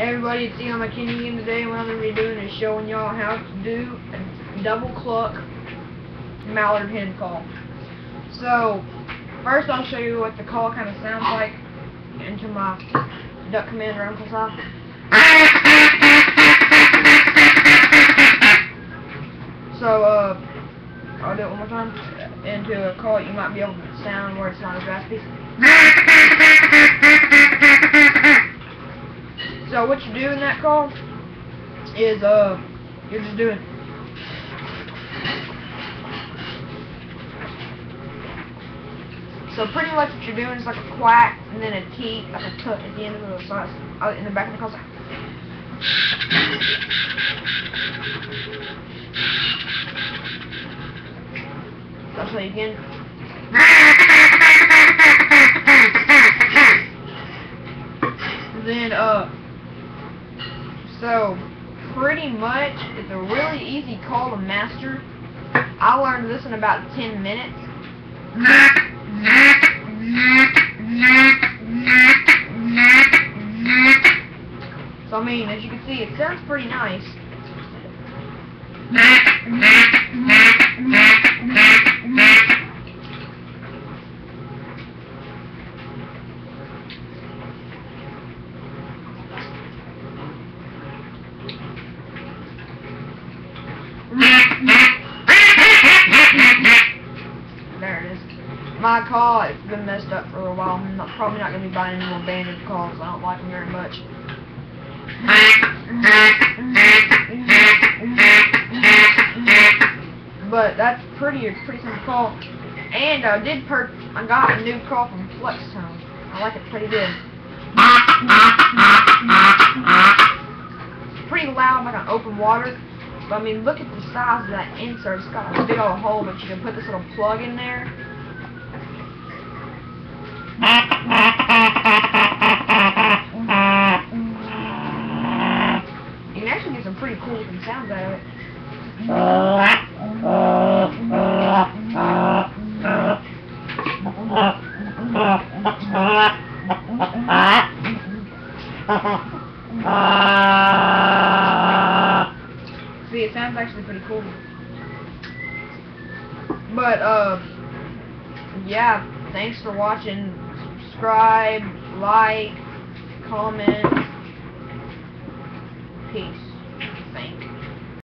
Hey everybody, it's Ian McKinney, and today what I'm going to be doing is showing y'all how to do a double cluck mallard hen call. So, first I'll show you what the call kind of sounds like into my duck commander Uncle Si. So, I'll do it one more time into a call you might be able to sound where it's not as raspy. So what you do in that call is you're just doing so pretty much what you're doing is like a quack and then a T, like a tut at the end of the side, in the back of the call. So I'll show you again. Then so pretty much it's a really easy call to master. I learned this in about 10 minutes. So I mean, as you can see, it sounds pretty nice. There it is. My call, it's been messed up for a little while. I'm probably not going to be buying any more banded calls. I don't like them very much. But that's a pretty simple call. And I got a new call from Flex Tone. I like it pretty good. It's pretty loud, like on open water. But I mean, look at the size of that insert. It's got a big old hole, but you can put this little plug in there. You can actually get some pretty cool looking sounds out of it. See, it sounds actually pretty cool. But, yeah, thanks for watching. Subscribe, like, comment. Peace. Thanks.